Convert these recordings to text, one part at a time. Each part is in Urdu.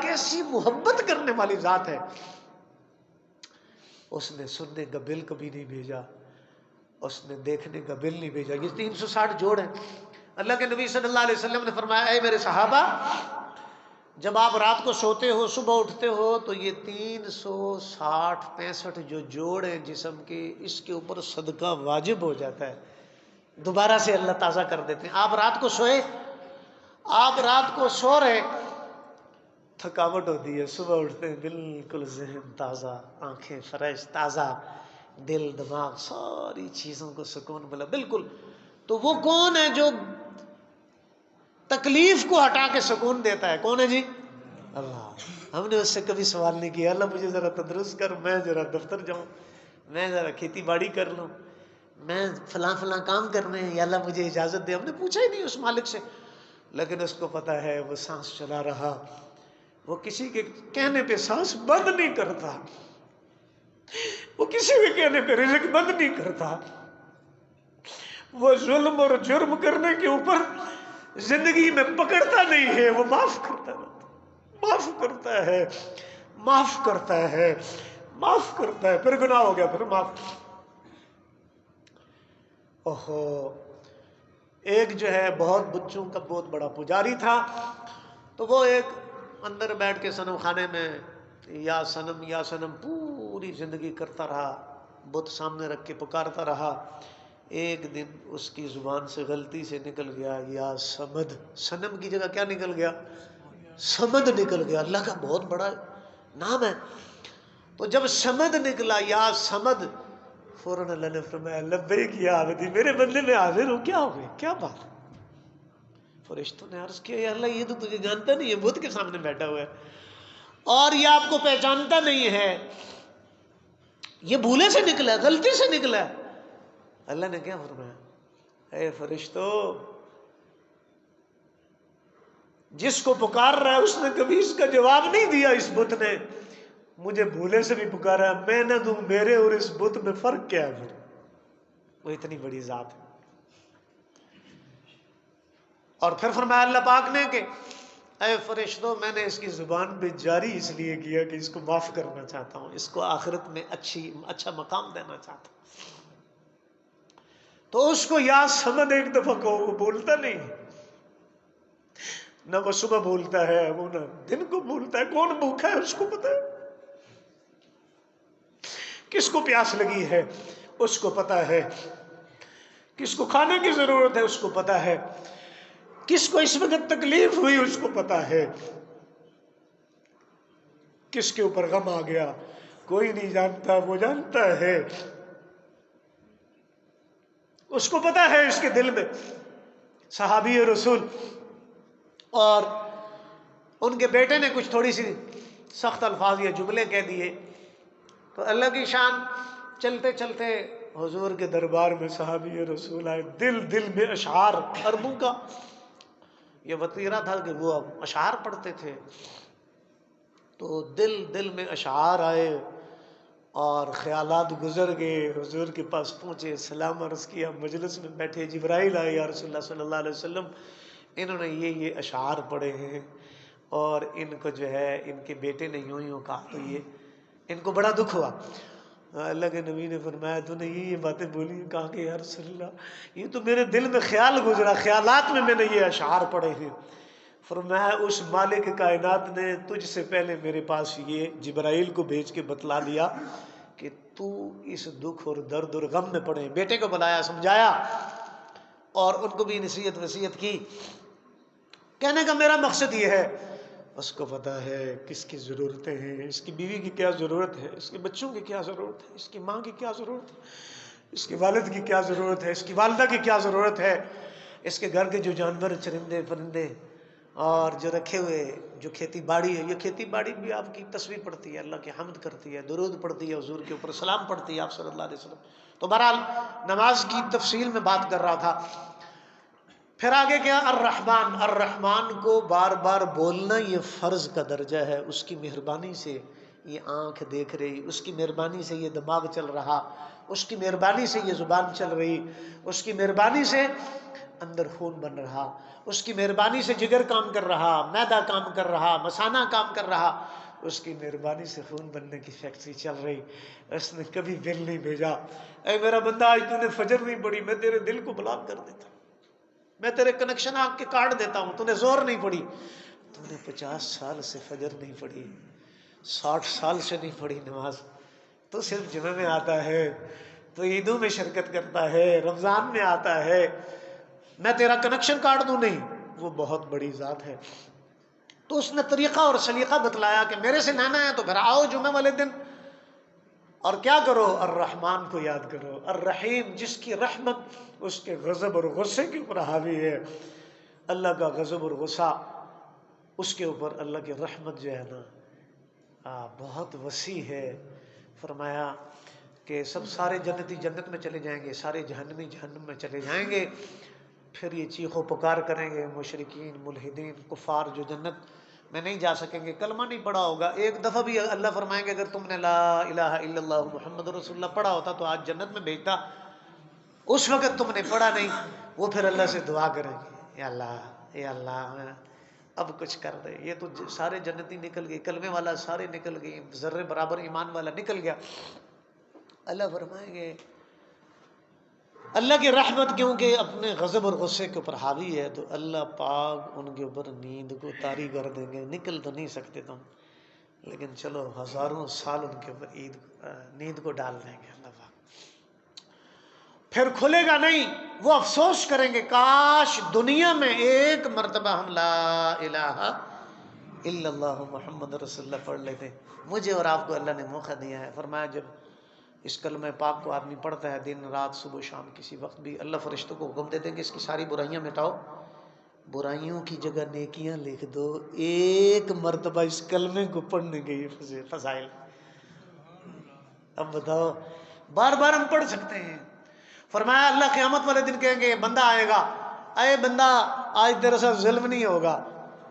کیسی محبت کرنے والی ذات ہے، اس نے سننے کا بل کبھی نہیں بھیجا، اس نے دیکھنے کا بل نہیں بھیجا۔ یہ 360 جوڑ ہیں۔ اللہ کے نبی صلی اللہ علیہ وسلم نے فرمایا، اے میرے صحابہ، جب آپ رات کو سوتے ہو صبح اٹھتے ہو تو یہ 360 65 جو جوڑ ہیں جسم کے، اس کے اوپر صدقہ واجب ہو جاتا ہے، دوبارہ سے اللہ تازہ کر دیتے ہیں۔ آپ رات کو سوئے، آپ رات کو سو رہے، تھکاوٹ ہوتی ہے، صبح اٹھتے ہیں بالکل ذہن تازہ، آنکھیں فریش تازہ، دل دماغ ساری چیزوں کو سکون ملا بالکل۔ تو وہ کون ہے جو تکلیف کو ہٹا کے سکون دیتا ہے؟ کون ہے جی؟ اللہ۔ ہم نے اس سے کبھی سوال نہیں کیا اللہ مجھے ذرا تندرست کر، میں ذرا دفتر جاؤں، میں ذرا کھیتی باڑی کر لوں، میں فلاں فلاں کام کرنے ہیں، یا اللہ مجھے اجازت دے۔ ہم نے پوچھا ہی نہیں اس مالک سے، لیکن اس کو پتا ہے وہ سانس چلا رہا، وہ کسی کے کہنے پہ سانس بند نہیں کرتا، وہ کسی کے کہنے پہ رزق بند نہیں کرتا، وہ ظلم اور جرم کرنے کے اوپر زندگی میں پکڑتا نہیں ہے، وہ معاف کرتا رہتا، معاف کرتا ہے، معاف کرتا ہے، معاف کرتا ہے، پھر گناہ ہو گیا پھر معاف۔ اوہو، ایک جو ہے بہت بچوں کا بہت بڑا پجاری تھا، تو وہ ایک اندر بیٹھ کے صنم خانے میں یا صنم پوری زندگی کرتا رہا، بت سامنے رکھ کے پکارتا رہا۔ ایک دن اس کی زبان سے غلطی سے نکل گیا یا سمد، صنم کی جگہ کیا نکل گیا؟ سمد نکل گیا۔ اللہ کا بہت بڑا نام ہے۔ تو جب سمد نکلا یا سمد، فوراً اللہ نے فرمایا لبیک یا عبدی، میرے بندے میں حاضر ہوں، کیا ہو گئے، کیا بات؟ فرشتوں نے عرض کیا یا اللہ یہ تو تجھے جانتا نہیں ہے، بت کے سامنے بیٹھا ہوا ہے اور یہ آپ کو پہچانتا نہیں ہے، یہ بھولے سے نکلا ہے، غلطی سے نکلا ہے۔ اللہ نے کیا فرمایا؟ اے فرشتوں، جس کو پکار رہا ہے اس نے کبھی اس کا جواب نہیں دیا، اس بت نے مجھے بھولے سے بھی پکارا ہے، میں نہ دوں، میرے اور اس بت میں فرق کیا ہے؟ پھر وہ اتنی بڑی ذات ہے۔ اور پھر فرمایا اللہ پاک نے کہ اے فرشتوں، میں نے اس کی زبان پہ جاری اس لیے کیا کہ اس کو معاف کرنا چاہتا ہوں، اس کو آخرت میں اچھا مقام دینا چاہتا ہوں۔ تو اس کو یا سمد ایک دفعہ کو وہ بولتا نہیں، نہ وہ صبح بولتا ہے، وہ نہ دن کو بولتا ہے، کون بھوکا ہے اس کو پتا ہے، کس کو پیاس لگی ہے اس کو پتا ہے، کس کو کھانے کی ضرورت ہے اس کو پتا ہے، کس کو اس وقت تکلیف ہوئی اس کو پتا ہے، کس کے اوپر غم آ گیا کوئی نہیں جانتا، وہ جانتا ہے، اس کو پتا ہے اس کے دل میں۔ صحابی رسول اور ان کے بیٹے نے کچھ تھوڑی سی سخت الفاظ یا جملے کہہ دیے، تو اللہ کی شان، چلتے چلتے حضور کے دربار میں صحابی رسول آئے، دل میں اشعار عربوں کا یہ وطیرہ تھا کہ وہ اشعار پڑھتے تھے، تو دل میں اشعار آئے اور خیالات گزر گئے۔ حضور کے پاس پہنچے، سلام عرض کیا، مجلس میں بیٹھے، جبرائیل آئے، یا رسول اللہ صلی اللہ علیہ وسلم انہوں نے یہ اشعار پڑھے ہیں اور ان کو جو ہے ان کے بیٹے نے یوں کہا، تو یہ ان کو بڑا دکھ ہوا۔ اللہ کے نبی نے فرمایا تو نے یہ باتیں بولی؟ کہا کہ یا رسول اللہ یہ تو میرے دل میں خیال گزرا، خیالات میں نے یہ اشعار پڑھے ہیں۔ فرمایا اس مالک کائنات نے تجھ سے پہلے میرے پاس یہ جبرائیل کو بھیج کے بتلا دیا کہ تو اس دکھ اور درد اور غم میں پڑے۔ بیٹے کو بلایا، سمجھایا اور ان کو بھی نصیحت وصیت کی۔ کہنے کا میرا مقصد یہ ہے، اس کو پتا ہے کس کی ضرورتیں ہیں، اس کی بیوی کی کیا ضرورت ہے، اس کے بچوں کی کیا ضرورت ہے، اس کی ماں کی کیا ضرورت ہے، اس کے والد کی کیا ضرورت ہے، اس کی والدہ کی کیا ضرورت ہے، اس کے گھر کے جو جانور چرندے پرندے اور جو رکھے ہوئے جو کھیتی باڑی ہے، یہ کھیتی باڑی بھی آپ کی تسبیح پڑھتی ہے، اللہ کی حمد کرتی ہے، درود پڑھتی ہے، حضور کے اوپر سلام پڑھتی ہے آپ صلی اللہ علیہ وسلم۔ تو بہرحال نماز کی تفصیل میں بات کر رہا تھا۔ پھر آگے کیا؟ الرحمن، الرحمن کو بار بار بولنا یہ فرض کا درجہ ہے۔ اس کی مہربانی سے یہ آنکھ دیکھ رہی، اس کی مہربانی سے یہ دماغ چل رہا، اس کی مہربانی سے یہ زبان چل رہی، اس کی مہربانی سے اندر خون بن رہا، اس کی مہربانی سے جگر کام کر رہا، معدہ کام کر رہا، مثانہ کام کر رہا، اس کی مہربانی سے خون بننے کی فیکٹری چل رہی. اس نے کبھی بل نہیں بھیجا، اے میرا بندہ آج تو نے فجر نہیں پڑھی، میں تیرے دل کو بلاک کر دیتا ہوں، میں تیرے کنیکشن آگ کے کاٹ دیتا ہوں. تو نے زور نہیں پڑھی، تو نے 50 سال سے فجر نہیں پڑھی، 60 سال سے نہیں پڑھی نماز، تو صرف جمعہ میں آتا ہے، تو عیدوں میں شرکت کرتا ہے، رمضان میں آتا ہے، میں تیرا کنیکشن کاٹ دوں؟ نہیں، وہ بہت بڑی ذات ہے. تو اس نے طریقہ اور سلیقہ بتلایا کہ میرے سے لینا ہے تو پھر آؤ جمعہ والے دن، اور کیا کرو؟ الرحمن کو یاد کرو، الرحیم، جس کی رحمت اس کے غضب اور غصے کے اوپر حاوی ہے. اللہ کا غضب اور غصہ، اس کے اوپر اللہ کی رحمت جو ہے نا بہت وسیع ہے. فرمایا کہ سارے جنتی جنت میں چلے جائیں گے، سارے جہنمی جہنم میں چلے جائیں گے. پھر یہ چیخ و پکار کریں گے مشرکین، ملحدین، کفار، جو جنت میں نہیں جا سکیں گے، کلمہ نہیں پڑھا ہوگا. ایک دفعہ بھی اللہ فرمائیں گے اگر تم نے لا الہ الا اللہ محمد رسول اللہ پڑھا ہوتا تو آج جنت میں بھیجتا، اس وقت تم نے پڑھا نہیں. وہ پھر اللہ سے دعا کریں گے، یا اللہ اب کچھ کر دے. یہ تو سارے جنتی نکل گئے، کلمے والا سارے نکل گئے، ذرے برابر ایمان والا نکل گیا. اللہ فرمائیں گے اللہ کی رحمت کیونکہ اپنے غضب اور غصے کے اوپر حاوی ہے تو اللہ پاک ان کے اوپر نیند کو طاری کر دیں گے. نکل تو نہیں سکتے تم، لیکن چلو ہزاروں سال ان کے اوپر نیند کو ڈال دیں گے اللہ پاک. پھر کھلے گا نہیں. وہ افسوس کریں گے کاش دنیا میں ایک مرتبہ ہم لا الہ الا اللہ محمد رسول اللہ پڑھ لیتے. مجھے اور آپ کو اللہ نے موقع دیا ہے. فرمایا جب اس کلمہ پاک کو آدمی پڑھتا ہے دن رات صبح شام کسی وقت بھی، اللہ فرشتوں کو حکم دیتے ہیں کہ اس کی ساری برائیاں مٹاؤ، برائیوں کی جگہ نیکیاں لکھ دو. ایک مرتبہ اس کلمے کو پڑھنے کے یہ فضائل. اب بتاؤ، بار بار ہم پڑھ سکتے ہیں. فرمایا اللہ قیامت والے دن کہیں گے بندہ آئے گا، اے بندہ آج تیرے ساتھ ظلم نہیں ہوگا.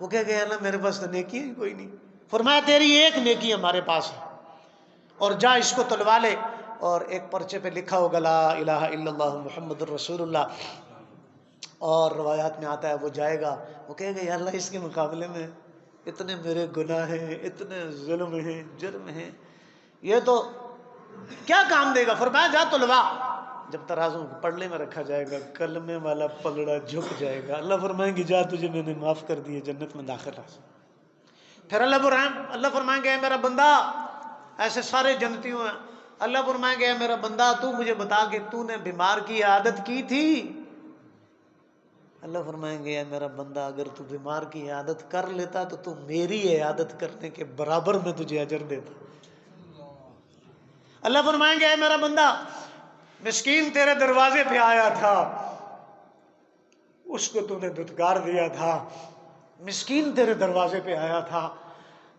وہ کہے گا اللہ میرے پاس تو نیکی ہے کوئی نہیں. فرمایا تیری ایک نیکی ہمارے پاس ہے، اور جا اس کو تلوا لے، اور ایک پرچے پہ لکھا ہوگا لا الہ الا اللہ محمد الرسول اللہ. اور روایات میں آتا ہے وہ جائے گا، وہ کہے گا یا اللہ اس کے مقابلے میں اتنے میرے گناہ ہیں، اتنے ظلم ہیں، جرم ہیں، یہ تو کیا کام دے گا؟ فرمایا جا تلوا. جب ترازو پلڑے میں رکھا جائے گا کلمے والا پلڑا جھک جائے گا. اللہ فرمائیں گے جا تجھے میں نے معاف کر دیے، جنت میں داخل آ. پھر اللہ فرمائیں گے اے میرا بندہ، ایسے سارے جنتیوں ہیں، اللہ فرمائیں گے اے میرا بندہ تو مجھے بتا کہ تو نے بیمار کی عادت کی تھی. اللہ فرمائیں گے اے میرا بندہ اگر تو بیمار کی عادت کر لیتا تو میری عادت کرنے کے برابر میں تجھے اجر دیتا. اللہ فرمائیں گے اے میرا بندہ مسکین تیرے دروازے پہ آیا تھا، اس کو تو نے دھتکار دیا تھا. مسکین تیرے دروازے پہ آیا تھا،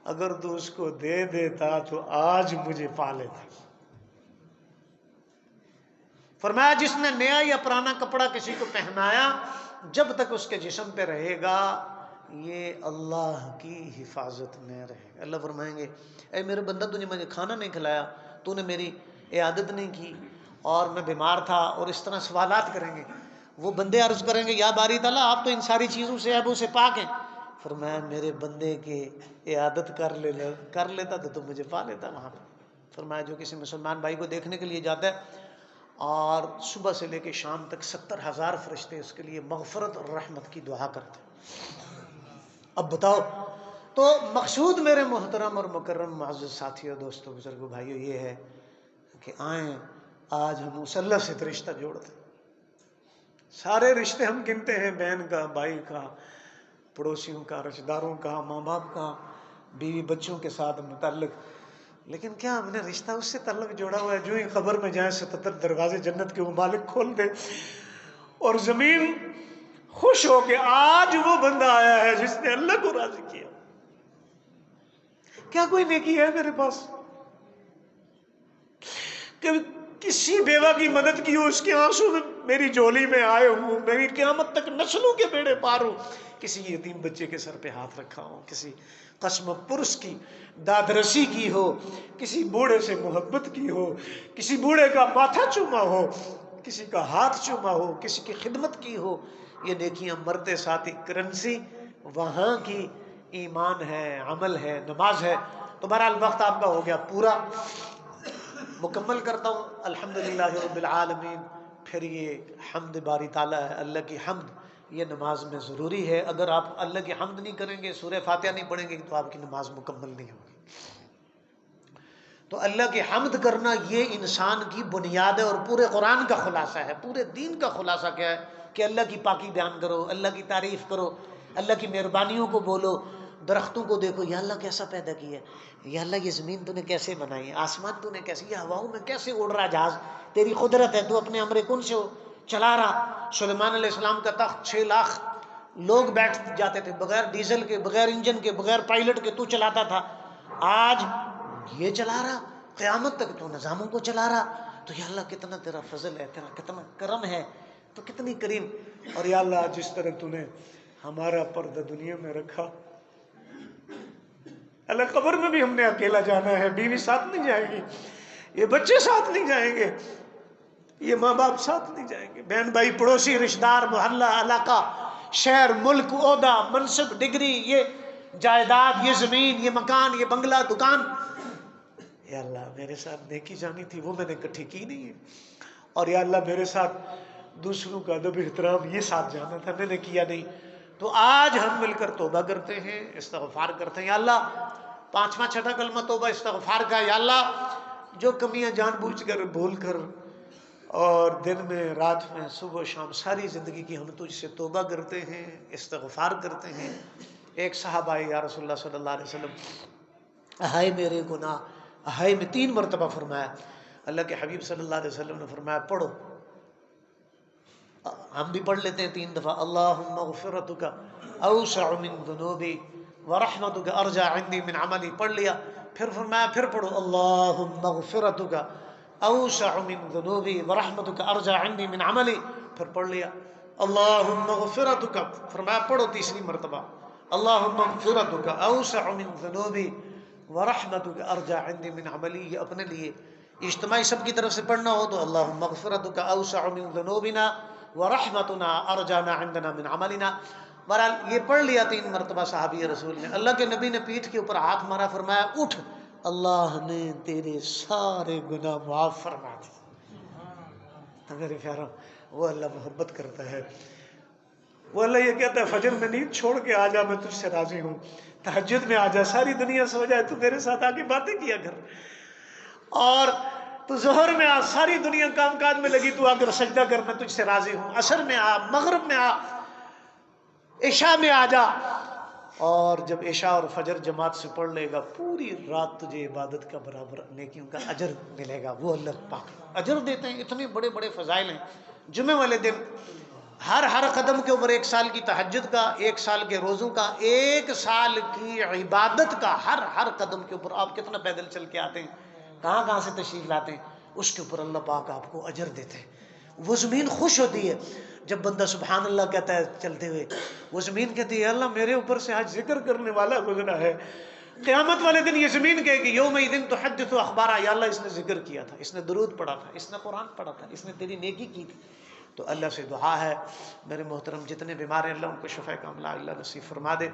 اگر تو اس کو دے دیتا تو آج مجھے پا لیتا. فرمایا جس نے نیا یا پرانا کپڑا کسی کو پہنایا جب تک اس کے جسم پہ رہے گا یہ اللہ کی حفاظت میں رہے گا. اللہ فرمائیں گے اے میرے بندہ تجھے مجھے کھانا نہیں کھلایا، تو نے میری عیادت نہیں کی، اور میں بیمار تھا، اور اس طرح سوالات کریں گے. وہ بندے عرض کریں گے یا باری تعالیٰ آپ تو ان ساری چیزوں سے عیبوں سے پاک ہیں. فرمایا میرے بندے کے عیادت کر لیتا تو مجھے پا لیتا وہاں پہ. فرمایا جو کسی مسلمان بھائی کو دیکھنے کے لیے جاتا ہے اور صبح سے لے کے شام تک 70,000 فرشتے اس کے لیے مغفرت اور رحمت کی دعا کرتے. اب بتاؤ، تو مقصود میرے محترم اور مکرم معزز ساتھیوں، دوستوں، بزرگوں، بھائیوں یہ ہے کہ آئیں آج ہم اس اللہ سے رشتہ جوڑتے. سارے رشتے ہم گنتے ہیں، بہن کا، بھائی کا، پڑوسیوں کا، رشتہ داروں کا، ماں باپ کا، بیوی بچوں کے ساتھ متعلق، لیکن کیا ہم نے رشتہ اس سے تعلق جوڑا ہوا ہے جو ہی خبر میں جائیں 77 دروازے جنت کے ممالک کھول دے اور زمین خوش ہو کہ آج وہ بندہ آیا ہے جس نے اللہ کو راضی کیا. کیا کوئی نیکی ہے میرے پاس کہ کسی بیوہ کی مدد کی ہو، اس کے آنسو میں میری جولی میں آئے ہوں، میری قیامت تک نسلوں کے بیڑے پار ہوں، کسی یتیم بچے کے سر پہ ہاتھ رکھا ہو، کسی قسم پرس کی دادرسی کی ہو، کسی بوڑھے سے محبت کی ہو، کسی بوڑھے کا ماتھا چوما ہو، کسی کا ہاتھ چوما ہو، کسی کی خدمت کی ہو، یہ نیکیاں مرتے ساتھ ہی کرنسی وہاں کی ایمان ہے، عمل ہے، نماز ہے۔ تو بہرحال وقت آپ کا ہو گیا پورا، مکمل کرتا ہوں۔ الحمدللہ رب العالمین۔ پھر یہ حمد باری تعالیٰ ہے، اللہ کی حمد یہ نماز میں ضروری ہے۔ اگر آپ اللہ کی حمد نہیں کریں گے، سورہ فاتحہ نہیں پڑھیں گے تو آپ کی نماز مکمل نہیں ہوگی۔ تو اللہ کی حمد کرنا یہ انسان کی بنیاد ہے، اور پورے قرآن کا خلاصہ ہے، پورے دین کا خلاصہ کیا ہے کہ اللہ کی پاکی بیان کرو، اللہ کی تعریف کرو، اللہ کی مہربانیوں کو بولو۔ درختوں کو دیکھو، یا اللہ کیسا پیدا کیا ہے، یا اللہ یہ زمین تو نے کیسے بنائی ہے، آسمان تو نے کیسے، یہ ہواؤں میں کیسے اڑ رہا جہاز، تیری قدرت ہے، تو اپنے امر کن سے چلا رہا۔ سلیمان علیہ السلام کا تخت 6 لاکھ لوگ بیٹھ جاتے تھے، بغیر ڈیزل کے، بغیر انجن کے، بغیر پائلٹ کے تو چلاتا تھا۔ آج یہ چلا رہا، قیامت تک تو نظاموں کو چلا رہا۔ تو یا اللہ کتنا تیرا فضل ہے، تیرا کتنا کرم ہے، تو کتنی کریم۔ اور یا اللہ جس طرح تو نے ہمارا پردہ دنیا میں رکھا، اللہ قبر میں بھی ہم نے اکیلا جانا ہے، بیوی ساتھ نہیں جائے گی، یہ بچے ساتھ نہیں جائیں گے، یہ ماں باپ ساتھ نہیں جائیں گے، بہن بھائی پڑوسی رشتہ دار محلہ علاقہ شہر ملک عہدہ منصب ڈگری، یہ جائیداد، یہ زمین، یہ مکان، یہ بنگلہ دکان، یا اللہ میرے ساتھ نیکی جانی تھی وہ میں نے اکٹھی کی نہیں ہے، اور یا اللہ میرے ساتھ دوسروں کا ادب احترام یہ ساتھ جانا تھا میں نے کیا نہیں۔ تو آج ہم مل کر توبہ کرتے ہیں، استغفار کرتے ہیں۔ یا اللہ 5واں 6واں کلمہ توبہ استغفار کا، یا اللہ جو کمیاں جان بوجھ کر بھول کر اور دن میں رات میں صبح و شام ساری زندگی کی ہم تجھ سے توبہ کرتے ہیں، استغفار کرتے ہیں۔ ایک صحابہ آئے یا رسول اللہ صلی اللہ علیہ وسلم، ہائے میرے گناہ، ہائے میں 3 مرتبہ فرمایا۔ اللہ کے حبیب صلی اللہ علیہ وسلم نے فرمایا پڑھو، ہم بھی پڑھ لیتے ہیں 3 دفعہ، اللہم مغفرتک اوسع من ذنوبی ورحمتک ارجع عندی من عملی، پڑھ لیا۔ پھر فرمایا پھر پڑھو، اللہم مغفرتک اوسع من ذنوبی ورحمتک ارجع عندی من عملی، پھر پڑھ لیا۔ اللہم مغفرتک، فرمایا پڑھو 3 مرتبہ، اللہم مغفرتک اوسع من ذنوبی ورحمتک ارجع عندی من عملی۔ یہ اپنے لیے اجتماعی سب کی طرف سے پڑھنا ہو تو اللہم مغفرتک اوسع من ذنوبنا ورحمتنا ارجعنا عندنا من عملنا۔ بہرحال یہ پڑھ لیا 3 مرتبہ صحابی رسول نے، اللہ کے نبی نے پیٹھ کے اوپر ہاتھ مارا، فرمایا اٹھ، اللہ نے تیرے سارے گناہ معاف فرما دی۔ میرے پیاروں، وہ اللہ محبت کرتا ہے، وہ اللہ یہ کہتا ہے فجر میں نیند چھوڑ کے آ جا، میں تجھ سے راضی ہوں، تہجد میں آ جا، ساری دنیا سو جائے تو میرے ساتھ آ کے باتیں کیا کر، اور تو ظہر میں آ، ساری دنیا کام کاج میں لگی، تو آ کر سجدہ کر، میں تجھ سے راضی ہوں، عصر میں آ، مغرب میں آ، عشاء میں آ جا، اور جب عشاء اور فجر جماعت سے پڑھ لے گا پوری رات تجھے عبادت کا برابر نیکیوں کا اجر ملے گا۔ وہ اللہ پاک اجر دیتے ہیں، اتنے بڑے بڑے فضائل ہیں۔ جمعے والے دن ہر قدم کے اوپر 1 سال کی تہجد کا، 1 سال کے روزوں کا، 1 سال کی عبادت کا، ہر قدم کے اوپر آپ کتنا پیدل چل کے آتے ہیں، کہاں سے تشریف لاتے ہیں، اس کے اوپر اللہ پاک آپ کو اجر دیتے ہیں۔ وہ زمین خوش ہوتی ہے جب بندہ سبحان اللہ کہتا ہے چلتے ہوئے، وہ زمین کہتی ہے اللہ میرے اوپر سے آج ذکر کرنے والا گزرا ہے۔ قیامت والے دن یہ زمین کہے گی یومئذ تحدث اخبارا، یا اللہ اس نے ذکر کیا تھا، اس نے درود پڑھا تھا، اس نے قرآن پڑھا تھا، اس نے تیری نیکی کی تھی۔ تو اللہ سے دعا ہے میرے محترم جتنے بیمار ہیں اللہ ان کو شفا کاملہ اللہ نصیب فرما دے۔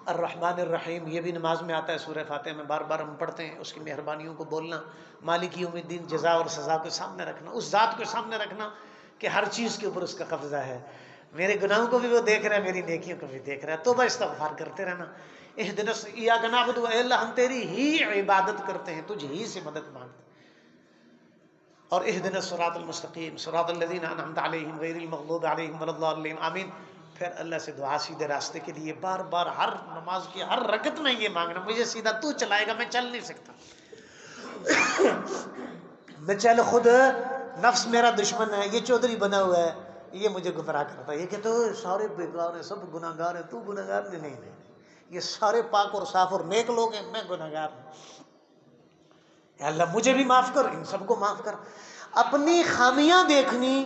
الرحمن الرحیم یہ بھی نماز میں آتا ہے، سورہ فاتحہ میں بار بار ہم پڑھتے ہیں، اس کی مہربانیوں کو بولنا، مالک یوم الدین جزا اور سزا کو سامنے رکھنا، اس ذات کو سامنے رکھنا کہ ہر چیز کے اوپر اس کا قبضہ ہے، میرے گناہوں کو بھی وہ دیکھ رہا ہے، میری نیکیوں کو بھی دیکھ رہا ہے۔ توبہ استغفار کرتے رہنا۔ اہدنا ایاک نعبد، اے اللہ ہم تیری ہی عبادت کرتے ہیں، تجھ ہی سے مدد مانگتے ہیں، اور اہدنا الصراط المستقیم صراط الذین انعمت علیہم غیر المغضوب علیہم ولا الضالین، آمین۔ پھر اللہ سے دعا سیدھے راستے کے لیے بار بار ہر نماز کی ہر رکعت میں یہ مانگنا، مجھے سیدھا تو چلائے گا، میں چل نہیں سکتا، میں چل خود نفس میرا دشمن ہے، یہ چودھری بنا ہوا ہے، یہ مجھے گمراہ کرتا ہے، یہ کہتے ہیں سارے بیکار ہیں، سب گناہ گار ہیں، تو گناہ گار نہیں، یہ سارے پاک اور صاف اور نیک لوگ ہیں، میں گناہ گار ہوں، یا اللہ مجھے بھی معاف کر، ان سب کو معاف کر۔ اپنی خامیاں دیکھنی،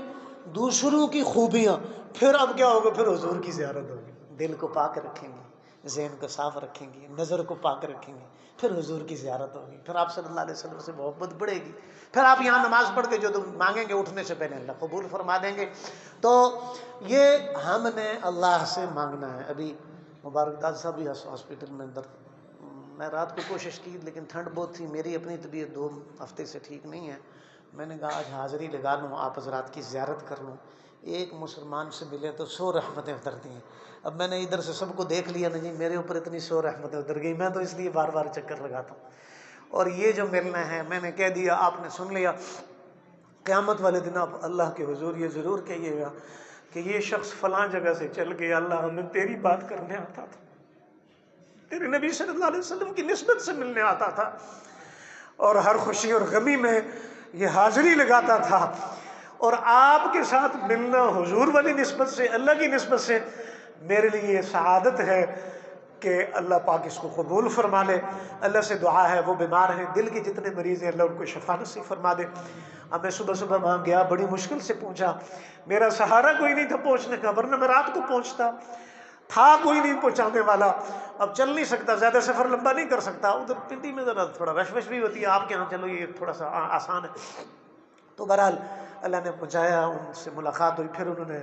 دوسروں کی خوبیاں، پھر اب کیا ہوگا، پھر حضور کی زیارت ہوگی، دل کو پاک رکھیں گے، ذہن کو صاف رکھیں گی، نظر کو پاک رکھیں گی، پھر حضور کی زیارت ہوگی، پھر آپ صلی اللہ علیہ وسلم سے محبت بڑھے گی، پھر آپ یہاں نماز پڑھ کے جو تم مانگیں گے اٹھنے سے پہلے اللہ قبول فرما دیں گے۔ تو یہ ہم نے اللہ سے مانگنا ہے۔ ابھی مبارک داد صاحب بھی ہاسپٹل میں اندر، میں رات کو کوشش کی لیکن ٹھنڈ بہت تھی، میری اپنی طبیعت 2 ہفتے سے ٹھیک نہیں ہے، میں نے کہا آج حاضری لگا لوں، آپ حضرات کی زیارت کر لوں، ایک مسلمان سے ملے تو 100 رحمتیں اترتی ہیں۔ اب میں نے ادھر سے سب کو دیکھ لیا نا جی، میرے اوپر اتنی 100 رحمتیں اتر گئی، میں تو اس لیے بار بار چکر لگاتا ہوں۔ اور یہ جو ملنا ہے میں نے کہہ دیا، آپ نے سن لیا، قیامت والے دن آپ اللہ کے حضور یہ ضرور کہیے گا کہ یہ شخص فلاں جگہ سے چل گیا، اللہ ہمیں تیری بات کرنے آتا تھا، تیرے نبی صلی اللہ علیہ وسلم کی نسبت سے ملنے آتا تھا، اور ہر خوشی اور غمی میں یہ حاضری لگاتا تھا، اور آپ کے ساتھ ملنا حضور والی نسبت سے، اللہ کی نسبت سے میرے لیے یہ سعادت ہے کہ اللہ پاک اس کو قبول فرما لے۔ اللہ سے دعا ہے، وہ بیمار ہیں، دل کے جتنے مریض ہیں اللہ ان کو شفا نصیب فرما دے۔ اب میں صبح صبح وہاں گیا، بڑی مشکل سے پہنچا، میرا سہارا کوئی نہیں تھا پہنچنے کا، ورنہ میں رات کو پہنچتا، تھا کوئی نہیں پہنچانے والا، اب چل نہیں سکتا، زیادہ سفر لمبا نہیں کر سکتا، ادھر پنڈی میں ذرا تھوڑا رش وش بھی ہوتی ہے، آپ کے ہاں چلو یہ تھوڑا سا آسان ہے۔ تو بہرحال اللہ نے پہنچایا، ان سے ملاقات ہوئی، پھر انہوں نے